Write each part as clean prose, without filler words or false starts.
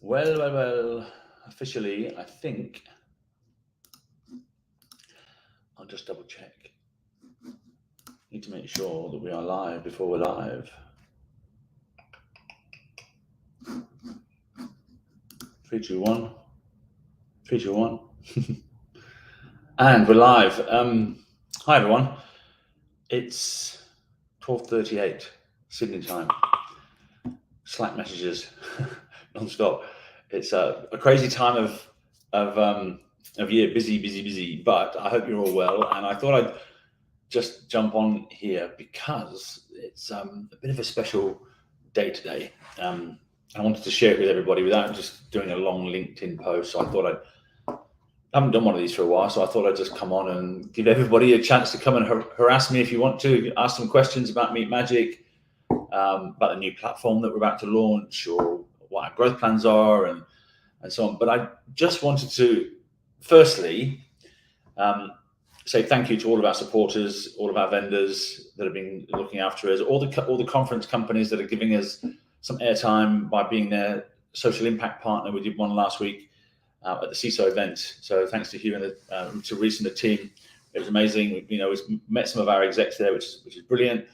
Well. Officially, I think I'll just double check. Need to make sure that we are live before we're live. 3, 2, 1. 3, 2, 1. And we're live. Hi everyone. It's 12:38 Sydney time. Slack messages non-stop. It's a crazy time of year, busy. But I hope you're all well. And I thought I'd just jump on here because it's a bit of a special day today. I wanted to share it with everybody without just doing a long LinkedIn post. So I haven't done one of these for a while, so I thought I'd just come on and give everybody a chance to come and harass me if you want to, ask some questions about Meet Magic, about the new platform that we're about to launch, or what our growth plans are, and so on. But I just wanted to, firstly, say thank you to all of our supporters, all of our vendors that have been looking after us, all the conference companies that are giving us some airtime by being their social impact partner. We did one last week at the CISO event. So thanks to Hugh and to Reese and the team. It was amazing. We met some of our execs there, which is brilliant.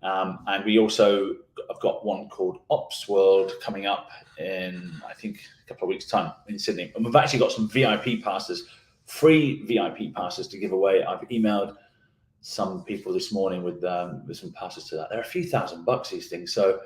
And we also have got one called Ops World coming up in, I think, a couple of weeks' time in Sydney. And we've actually got some VIP passes, free VIP passes to give away. I've emailed some people this morning with some passes to that. They're a few $1,000 these things. So,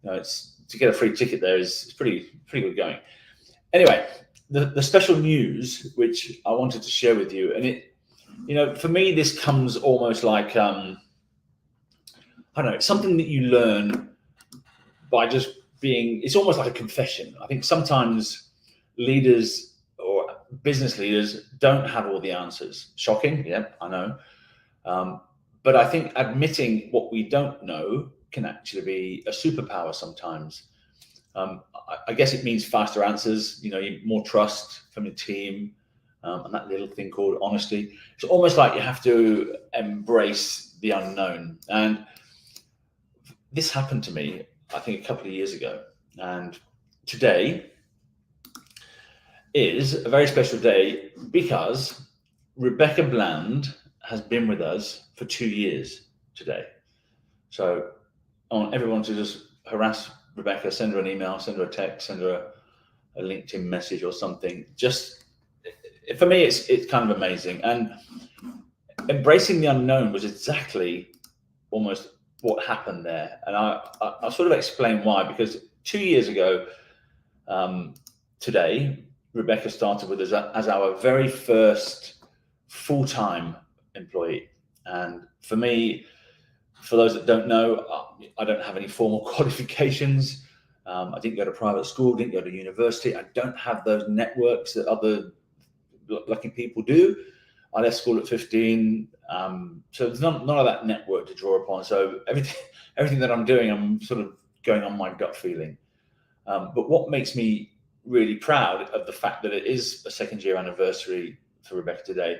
it's to get a free ticket there is pretty good going. Anyway, the special news which I wanted to share with you, and it, for me, this comes almost like I don't know, it's something that you learn by just being. It's almost like a confession. I think sometimes leaders or business leaders don't have all the answers. Shocking, yeah, I know. But I think admitting what we don't know can actually be a superpower sometimes. I guess it means faster answers, more trust from your team, and that little thing called honesty. It's almost like you have to embrace the unknown. And this happened to me, I think, a couple of years ago. And today is a very special day because Rebecca Bland has been with us for 2 years today. So I want everyone to just harass Rebecca, send her an email, send her a text, send her a LinkedIn message or something. Just, for me, it's kind of amazing. And embracing the unknown was exactly almost what happened there. And I'll sort of explain why, because 2 years ago today, Rebecca started with us as our very first full-time employee. And for me, for those that don't know, I don't have any formal qualifications. I didn't go to private school, didn't go to university. I don't have those networks that other lucky people do. I left school at 15. So there's none of that network to draw upon. So everything that I'm doing, I'm sort of going on my gut feeling. But what makes me really proud of the fact that it is a second-year anniversary for Rebecca today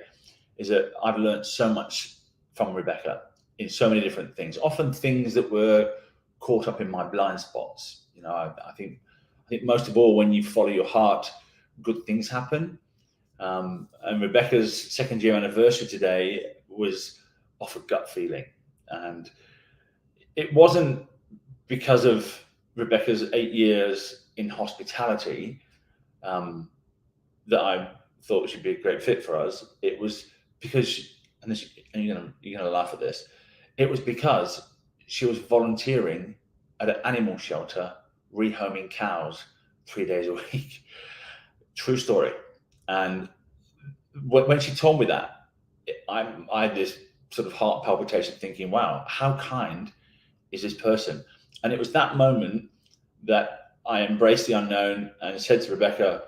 is that I've learned so much from Rebecca in so many different things, often things that were caught up in my blind spots. I think most of all, when you follow your heart, good things happen. And Rebecca's second-year anniversary today was off a gut feeling. And it wasn't because of Rebecca's 8 years in hospitality that I thought she'd be a great fit for us. It was because, and you're gonna laugh at this, it was because she was volunteering at an animal shelter, rehoming cows 3 days a week. True story. And when she told me that, I had this sort of heart palpitation thinking, wow, how kind is this person? And it was that moment that I embraced the unknown and said to Rebecca,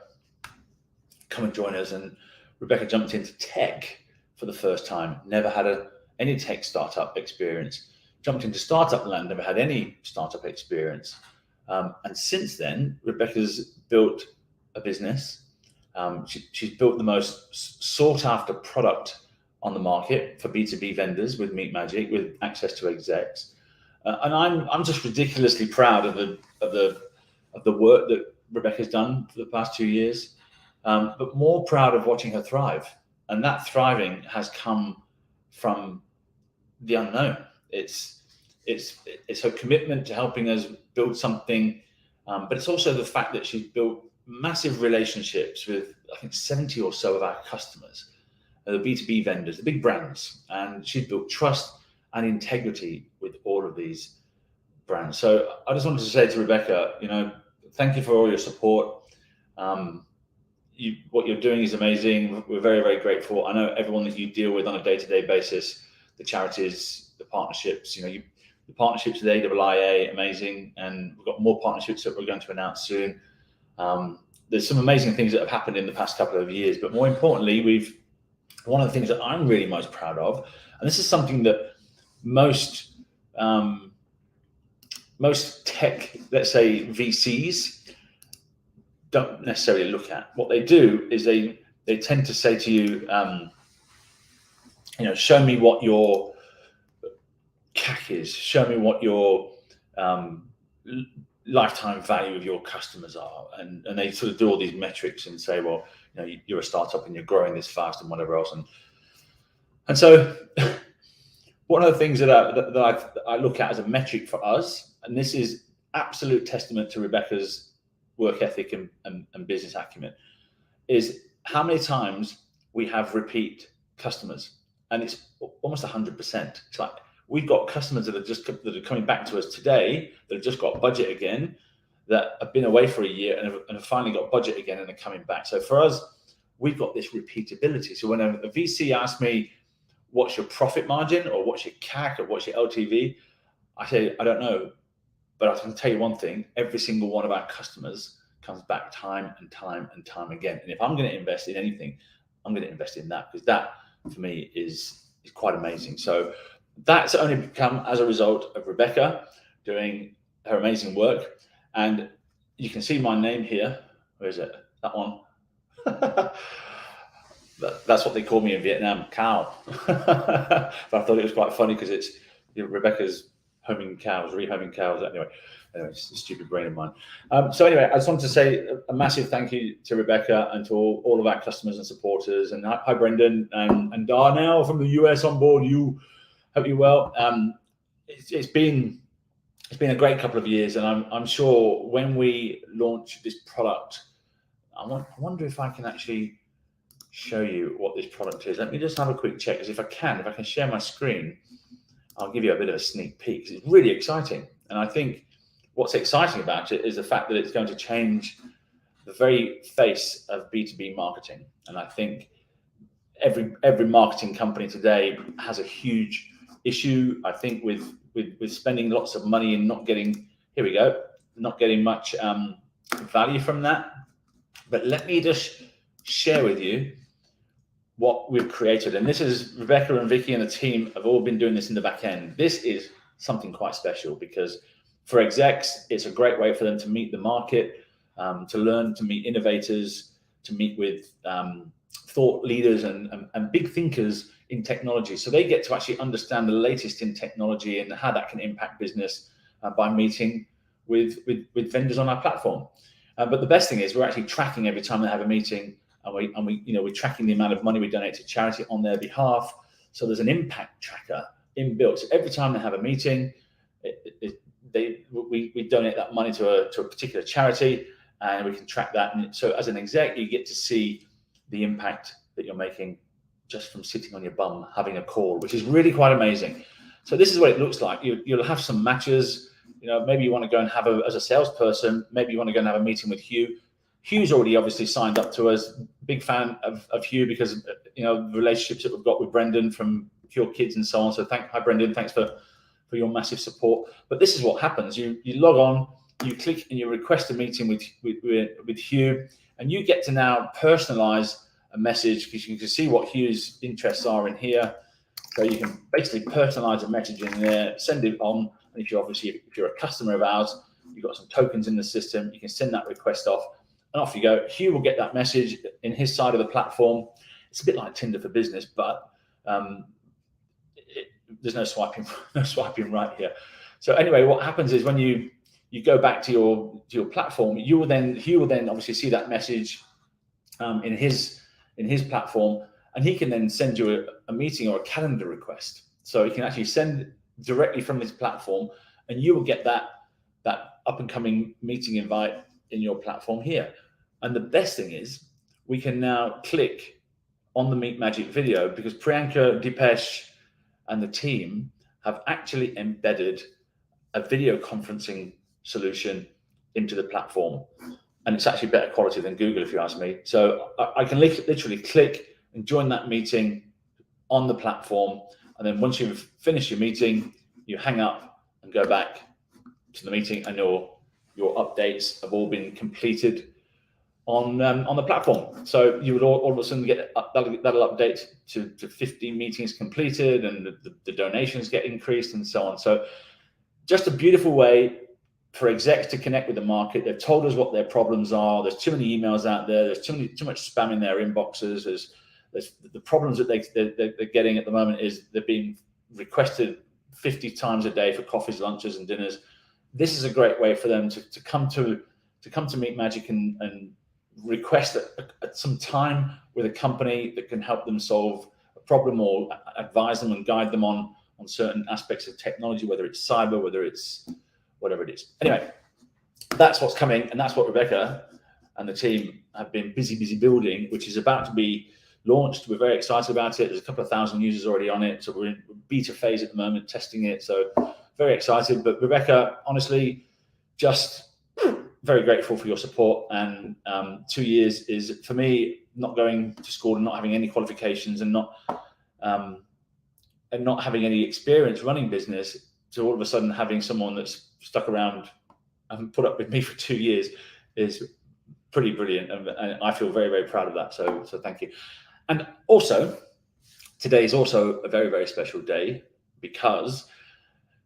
come and join us. And Rebecca jumped into tech for the first time, never had any tech startup experience, jumped into startup land, never had any startup experience. And since then, Rebecca's built a business. She's built the most sought after product on the market for B2B vendors with Meet Magic, with access to execs. And I'm just ridiculously proud of the work Rebecca's done for the past 2 years, but more proud of watching her thrive. And that thriving has come from the unknown. It's her commitment to helping us build something, but it's also the fact that she's built massive relationships with, I think, 70 or so of our customers, the B2B vendors, the big brands, and she's built trust and integrity with all of these brands. So I just wanted to say to Rebecca, thank you for all your support. What you're doing is amazing. We're very, very grateful. I know everyone that you deal with on a day-to-day basis, the charities, the partnerships, the partnerships with AIIA, amazing. And we've got more partnerships that we're going to announce soon. There's some amazing things that have happened in the past couple of years, but more importantly, one of the things that I'm really most proud of, and this is something that most tech, let's say VCs, don't necessarily look at. What they do is they tend to say to you, show me what your CAC is, show me what your lifetime value of your customers are, and they sort of do all these metrics and say, well, you're a startup and you're growing this fast and whatever else, and so one of the things that I look at as a metric for us, and this is absolute testament to Rebecca's work ethic and business acumen, is how many times we have repeat customers, and it's almost 100%. It's like we've got customers that are coming back to us today that have just got budget again, that have been away for a year and have finally got budget again and are coming back. So for us, we've got this repeatability. So when a VC asks me, what's your profit margin, or what's your CAC, or what's your LTV, I say, I don't know. But I can tell you one thing, every single one of our customers comes back time and time and time again. And if I'm going to invest in anything, I'm going to invest in that, because that for me is quite amazing. So that's only come as a result of Rebecca doing her amazing work. And you can see my name here. Where is it? That one. That's what they call me in Vietnam, cow. But I thought it was quite funny because it's Rebecca's rehoming cows. Anyway, it's a stupid brain of mine. So anyway, I just wanted to say a massive thank you to Rebecca and to all of our customers and supporters. And hi Brendan and Darnell from the US on board. Hope you're well. It's been a great couple of years, and I'm sure when we launch this product, I wonder if I can actually show you what this product is. Let me just have a quick check, because if I can share my screen, I'll give you a bit of a sneak peek, because it's really exciting. And I think what's exciting about it is the fact that it's going to change the very face of B2B marketing. And I think every marketing company today has a huge issue, I think, with spending lots of money and not getting much value from that. But let me just share with you what we've created. And this is Rebecca and Vicky and the team have all been doing this in the back end. This is something quite special, because for execs, it's a great way for them to meet the market, to learn, to meet innovators, to meet with thought leaders and big thinkers in technology. So they get to actually understand the latest in technology and how that can impact business by meeting with vendors on our platform. But the best thing is we're actually tracking every time they have a meeting, and we're tracking the amount of money we donate to charity on their behalf. So there's an impact tracker inbuilt. So every time they have a meeting, we donate that money to a particular charity, and we can track that. And so as an exec, you get to see the impact that you're making just from sitting on your bum having a call, which is really quite amazing. So this is what it looks like. You'll have some matches. Maybe you want to go and have as a salesperson, maybe you want to go and have a meeting with Hugh. Hugh's already obviously signed up to us. Big fan of Hugh, because the relationships that we've got with Brendan from Cure Kids and so on. So hi Brendan, thanks for your massive support. But this is what happens. You log on, you click and you request a meeting with Hugh, and you get to now personalize a message, because you can see what Hugh's interests are in here. So you can basically personalize a message in there, send it on. And if you're a customer of ours, you've got some tokens in the system, you can send that request off, and off you go. Hugh will get that message in his side of the platform. It's a bit like Tinder for business, but there's no swiping right here. So anyway, what happens is when you you go back to your platform, he will then obviously see that message in his platform, and he can then send you a meeting or a calendar request. So he can actually send directly from his platform, and you will get that up and coming meeting invite in your platform here. And the best thing is, we can now click on the Meet Magic video, because Priyanka, Dipesh, and the team have actually embedded a video conferencing solution into the platform. And it's actually better quality than Google, if you ask me. So I can literally click and join that meeting on the platform. And then once you've finished your meeting, you hang up and go back to the meeting, and your updates have all been completed on the platform. So you would all of a sudden get that'll update to 50 meetings completed, and the donations get increased and so on. So just a beautiful way for execs to connect with the market. They've told us what their problems are. There's too many emails out there. There's too much spam in their inboxes. There's the problems that they're getting at the moment is they're being requested 50 times a day for coffees, lunches, and dinners. This is a great way for them to come to Meet Magic and request at some time with a company that can help them solve a problem, or advise them and guide them on certain aspects of technology, whether it's cyber, whether it's whatever it is. Anyway, that's what's coming, and that's what Rebecca and the team have been busy building, which is about to be launched. We're very excited about it. There's a couple of thousand users already on it, so we're in beta phase at the moment, testing it. So very excited. But Rebecca, honestly, just very grateful for your support. And 2 years is, for me, not going to school and not having any qualifications and not having any experience running business, to all of a sudden having someone that's stuck around and put up with me for 2 years is pretty brilliant, and I feel very proud of that. So thank you. And also, today is also a very special day, because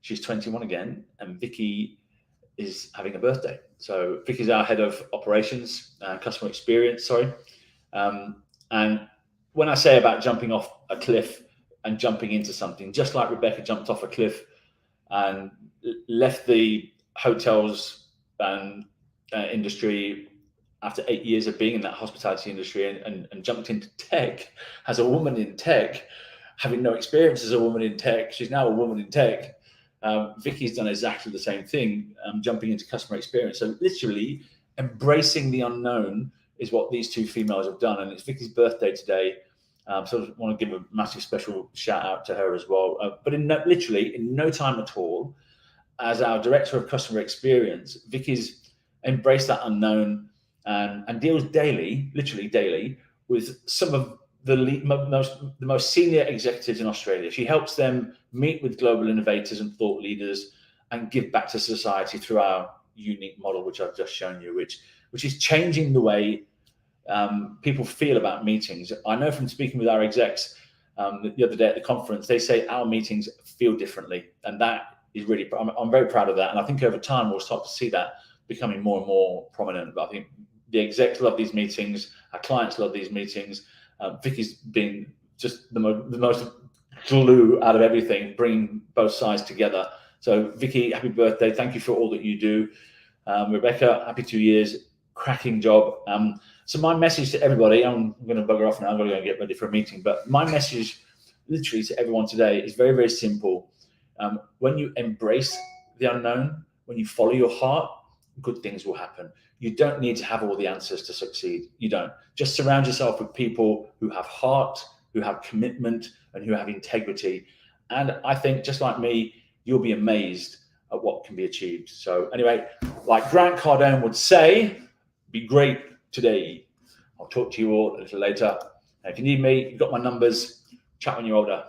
she's 21 again, and Vicky is having a birthday. So Vicky's our head of operations, customer experience, sorry. And when I say about jumping off a cliff and jumping into something, just like Rebecca jumped off a cliff and left the hotels and industry after 8 years of being in that hospitality industry, and jumped into tech as a woman in tech, having no experience as a woman in tech. She's now a woman in tech. Vicky's done exactly the same thing, jumping into customer experience. So literally embracing the unknown is what these two females have done. And it's Vicky's birthday today. So I want to give a massive special shout out to her as well. But literally in no time at all, as our director of customer experience, Vicky's embraced that unknown and deals daily, literally daily, with some of the most senior executives in Australia. She helps them meet with global innovators and thought leaders and give back to society through our unique model, which I've just shown you, which is changing the way people feel about meetings. I know from speaking with our execs the other day at the conference, they say our meetings feel differently, and that is really, I'm very proud of that. And I think over time we'll start to see that becoming more and more prominent. But I think the execs love these meetings, our clients love these meetings. Vicky's been just the most glue out of everything, bringing both sides together. So Vicky, happy birthday. Thank you for all that you do. Rebecca, happy 2 years. Cracking job. So my message to everybody, I'm going to bugger off now. I'm going to go and get ready for a meeting. But my message literally to everyone today is very simple. When you embrace the unknown, when you follow your heart, good things will happen. You don't need to have all the answers to succeed. You don't. Just surround yourself with people who have heart, who have commitment, and who have integrity. And I think, just like me, you'll be amazed at what can be achieved. So anyway, like Grant Cardone would say, be great today. I'll talk to you all a little later. And if you need me, you've got my numbers. Chat when you're older.